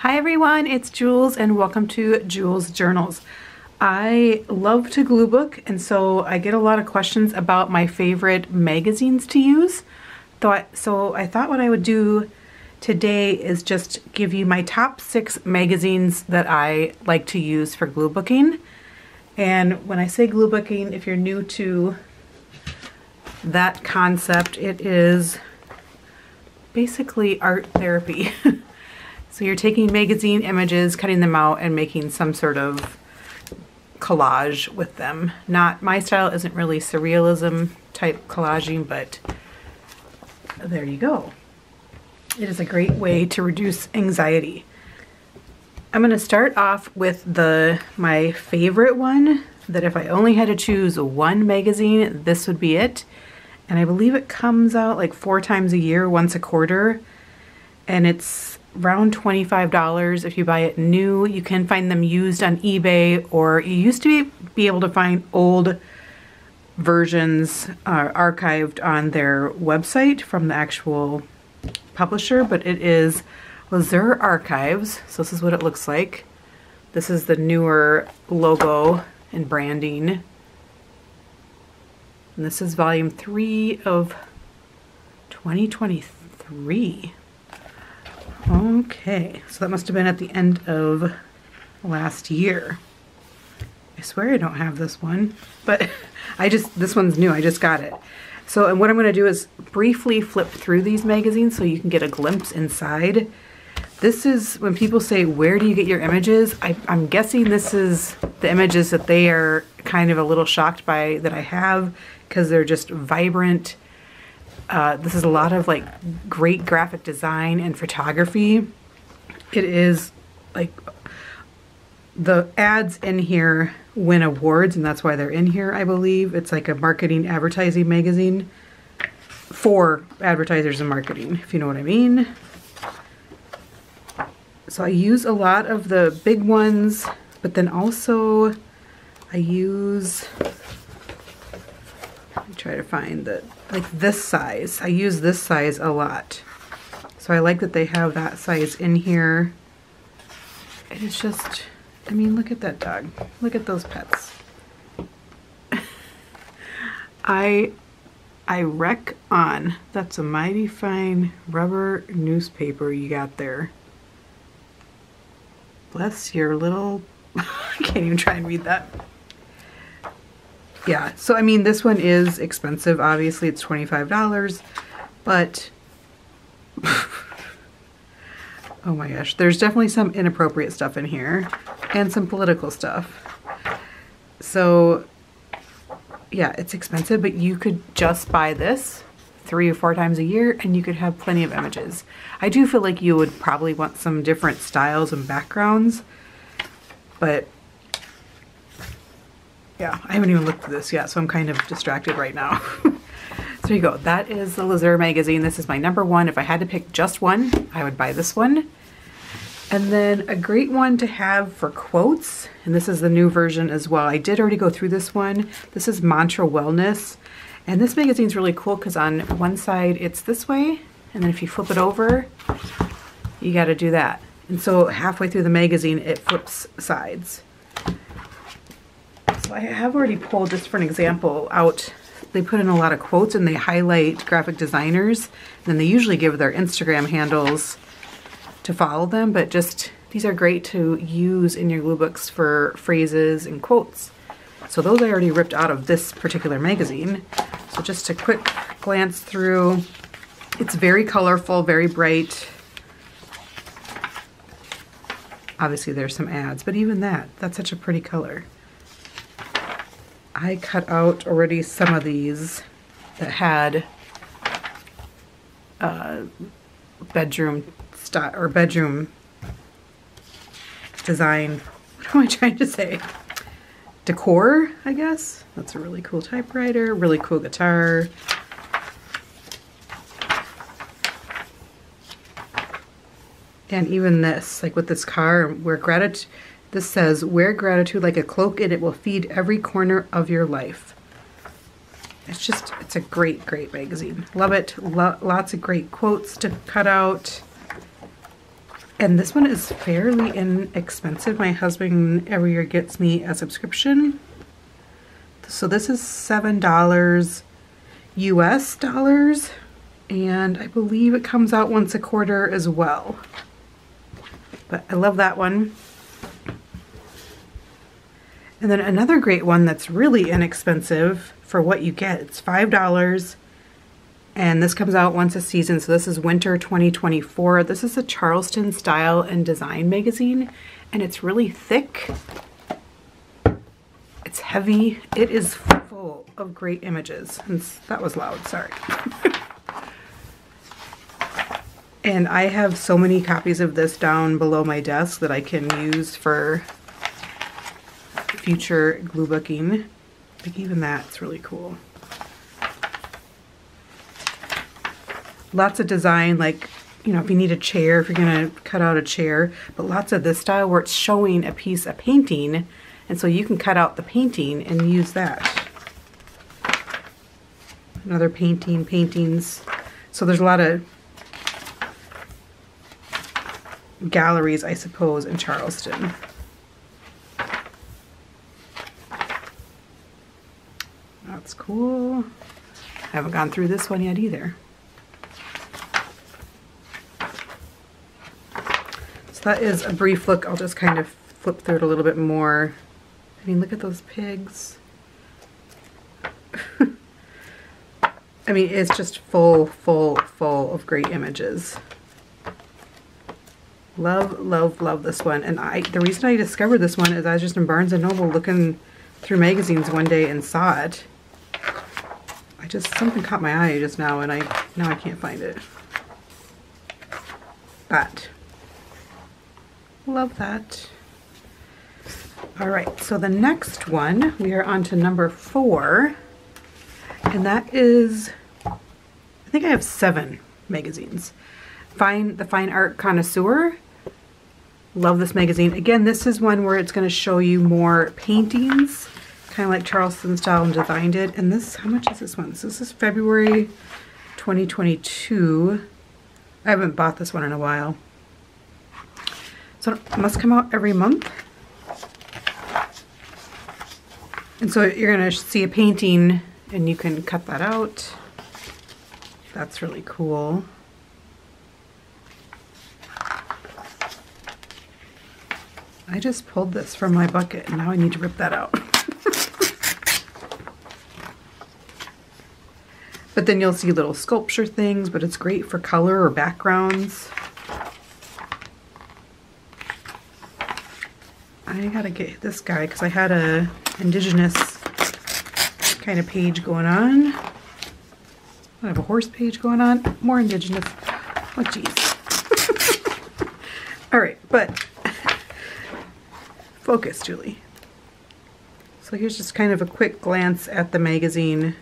Hi everyone, it's Jules and welcome to Jules Journals. I love to Gluebook, and so I get a lot of questions about my favorite magazines to use. So I thought what I would do today is just give you my top 6 magazines that I like to use for Gluebooking. And when I say Gluebooking, if you're new to that concept, it is basically art therapy. So you're taking magazine images, cutting them out, and making some sort of collage with them. My style isn't really surrealism type collaging, but there you go. It is a great way to reduce anxiety. I'm going to start off with my favorite one, that if I only had to choose one magazine, this would be it. And I believe it comes out like 4 times a year, once a quarter, and it's around $25 if you buy it new. You can find them used on eBay, or you used to be able to find old versions archived on their website from the actual publisher, but it is Lazer Archives. So this is what it looks like. This is the newer logo and branding. And this is volume 3 of 2023. Okay, so that must have been at the end of last year. I swear I don't have this one, but this one's new, I just got it. So, and what I'm gonna do is briefly flip through these magazines so you can get a glimpse inside. This is, when people say, where do you get your images? I'm guessing this is the images that they are kind of a little shocked by that I have, because they're just vibrant. This is a lot of like great graphic design and photography. It is like the ads in here win awards, and that's why they're in here, I believe. It's like a marketing advertising magazine for advertisers and marketing, if you know what I mean. So I use a lot of the big ones, but then also I use, let me try to find that, like this size. I use this size a lot. So I like that they have that size in here. And it's just, I mean, look at that dog. Look at those pets. I wreck on. That's a mighty fine rubber newspaper you got there. Bless your little, I can't even try and read that. Yeah, so I mean, this one is expensive. Obviously, it's $25, but oh my gosh, there's definitely some inappropriate stuff in here and some political stuff. So yeah, it's expensive, but you could just buy this 3 or 4 times a year and you could have plenty of images. I do feel like you would probably want some different styles and backgrounds, but yeah, I haven't even looked at this yet, so I'm kind of distracted right now. So there you go. That is the Lazer magazine. This is my number 1. If I had to pick just one, I would buy this one. And then a great one to have for quotes, and this is the new version as well. I did already go through this one. This is Mantra Wellness. And this magazine's really cool because on one side it's this way, and then if you flip it over, you got to do that. And so halfway through the magazine, it flips sides. So I have already pulled, just for an example, out. They put in a lot of quotes and they highlight graphic designers. And then they usually give their Instagram handles to follow them, but just these are great to use in your Gluebooks for phrases and quotes. So those I already ripped out of this particular magazine. So just a quick glance through. It's very colorful, very bright. Obviously there's some ads, but even that's such a pretty color. I cut out already some of these that had bedroom style or bedroom design. What am I trying to say? Decor, I guess. That's a really cool typewriter, really cool guitar. And even this, like with this car, where gratitude, this says, wear gratitude like a cloak and it will feed every corner of your life. It's a great, great magazine. Love it. Lots of great quotes to cut out. And this one is fairly inexpensive. My husband every year gets me a subscription. So this is $7 US dollars, and I believe it comes out once a quarter as well. But I love that one. And then another great one that's really inexpensive for what you get. It's $5, and this comes out once a season. So this is Winter 2024. This is a Charleston Style and Design magazine, and it's really thick. It's heavy. It is full of great images. And that was loud, sorry. And I have so many copies of this down below my desk that I can use for future glue booking. Like even that's really cool. Lots of design, like, you know, if you need a chair, if you're gonna cut out a chair, but lots of this style where it's showing a piece of painting, and so you can cut out the painting and use that. Another paintings. So there's a lot of galleries, I suppose, in Charleston. That's cool. I haven't gone through this one yet either. So that is a brief look. I'll just kind of flip through it a little bit more. I mean, look at those pigs. I mean, it's just full of great images. Love, love, love this one. And the reason I discovered this one is I was just in Barnes & Noble looking through magazines one day and saw it. Something caught my eye just now, and now I can't find it. But love that. All right, so the next one, we are on to number 4, and that is, I think I have 7 magazines. The Fine Art Connoisseur. Love this magazine. Again, this is one where it's going to show you more paintings, kind of like Charleston Style and Design did. And this, how much is this one? So this is February 2022. I haven't bought this one in a while. So it must come out every month. And so you're going to see a painting and you can cut that out. That's really cool. I just pulled this from my bucket and now I need to rip that out. But then you'll see little sculpture things, but it's great for color or backgrounds. I gotta get this guy because I had a indigenous kind of page going on. I have a horse page going on. More indigenous. Oh, geez. All right, but focus, Julie. So here's just kind of a quick glance at the magazine.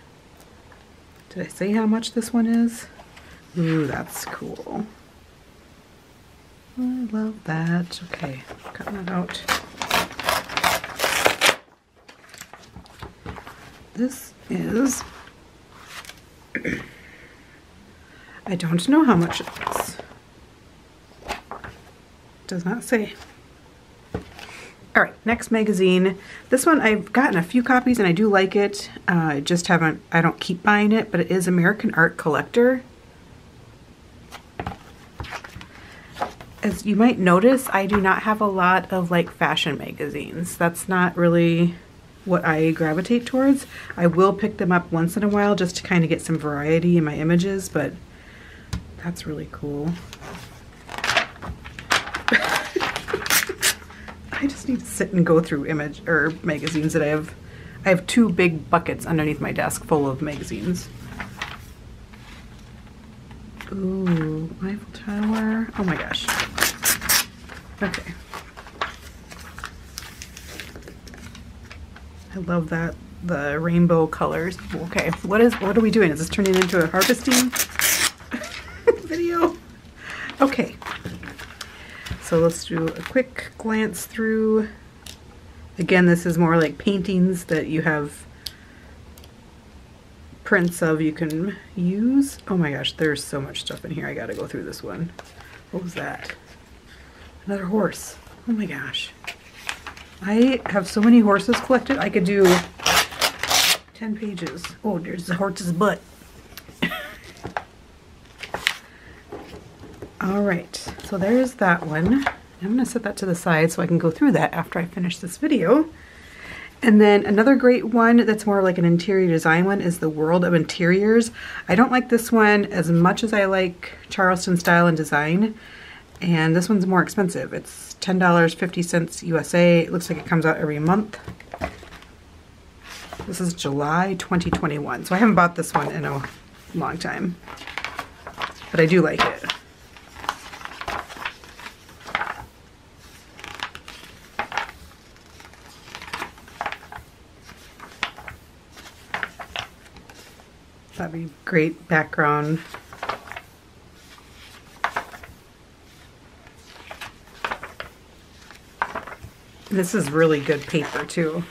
Did I say how much this one is? Ooh, that's cool. I love that. Okay, cutting that out. This is, I don't know how much it is. Does not say. All right, next magazine. This one I've gotten a few copies and I do like it. I don't keep buying it, but it is American Art Collector. As you might notice, I do not have a lot of like fashion magazines. That's not really what I gravitate towards. I will pick them up once in a while just to kind of get some variety in my images, but that's really cool. I just need to sit and go through magazines that I have. I have 2 big buckets underneath my desk full of magazines. Ooh, Eiffel Tower. Oh my gosh. Okay. I love that, the rainbow colors. Okay, what are we doing? Is this turning into a harvesting video? Okay. So let's do a quick glance through. Again, this is more like paintings that you have prints of you can use. Oh my gosh, there's so much stuff in here. I gotta go through this one. What was that? Another horse. Oh my gosh. I have so many horses collected. I could do 10 pages. Oh, there's the horse's butt. All right, so there's that one. I'm gonna set that to the side so I can go through that after I finish this video. And then another great one that's more like an interior design one is the World of Interiors. I don't like this one as much as I like Charleston Style and Design. And this one's more expensive. It's $10.50 USA. It looks like it comes out every month. This is July 2021. So I haven't bought this one in a long time, but I do like it. That'd be great background. This is really good paper too.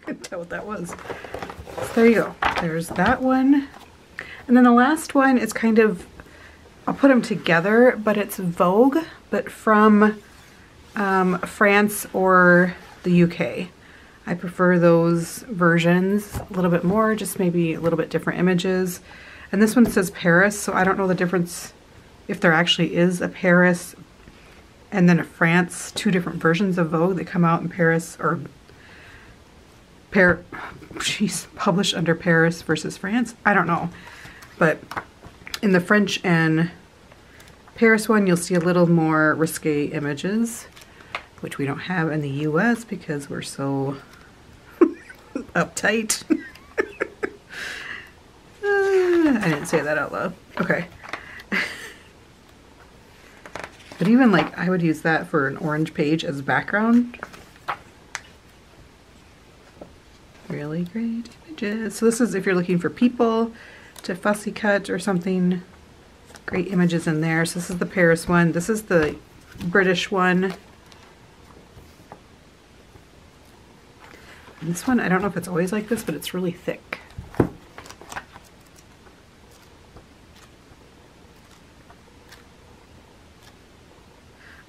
Couldn't tell what that was. So there you go. There's that one. And then the last one is kind of, I'll put them together, but it's Vogue, but from France or the UK. I prefer those versions a little bit more, just maybe a little bit different images. And this one says Paris, so I don't know the difference if there actually is a Paris and then a France, two different versions of Vogue that come out in Paris, or she's published under Paris versus France. I don't know, but in the French and Paris one, you'll see a little more risque images, which we don't have in the US because we're so uptight. I didn't say that out loud. Okay. But even like, I would use that for an orange page as background. Really great images. So this is if you're looking for people to fussy cut or something. Great images in there. So this is the Paris one. This is the British one. And this one, I don't know if it's always like this, but it's really thick.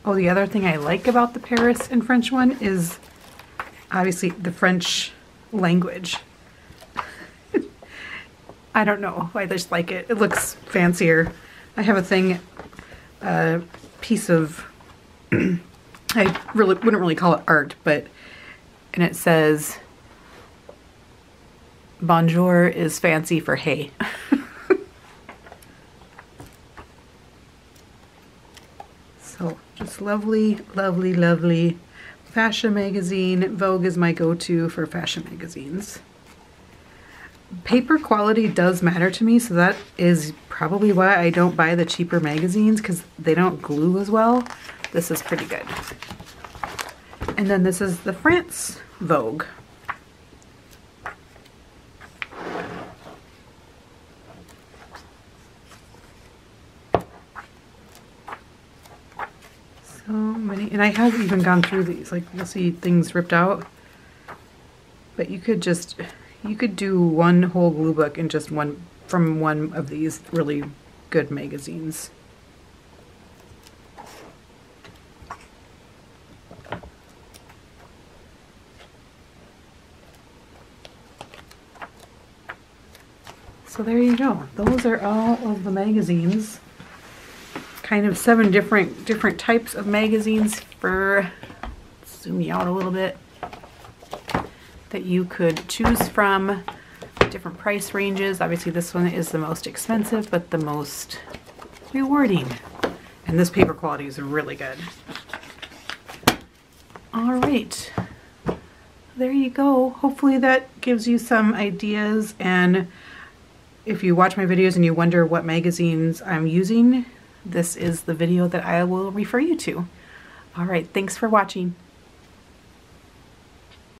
Oh, the other thing I like about the Paris and French one is obviously the French language. I don't know, I just like it. It looks fancier. I have a thing, a piece of, I wouldn't really call it art, but, and it says, bonjour is fancy for hey. So just lovely, lovely, lovely fashion magazine. Vogue is my go-to for fashion magazines. Paper quality does matter to me, so that is probably why I don't buy the cheaper magazines, because they don't glue as well. This is pretty good. And then this is the France Vogue. So many, and I have even gone through these, like you'll see things ripped out, but you could just, you could do one whole glue book in just one, from one of these really good magazines. So there you go. Those are all of the magazines. Kind of 7 different types of magazines for, zoom you out a little bit, that you could choose from. Different price ranges. Obviously this one is the most expensive, but the most rewarding. And this paper quality is really good. All right, there you go. Hopefully that gives you some ideas, and if you watch my videos and you wonder what magazines I'm using, this is the video that I will refer you to. All right, thanks for watching.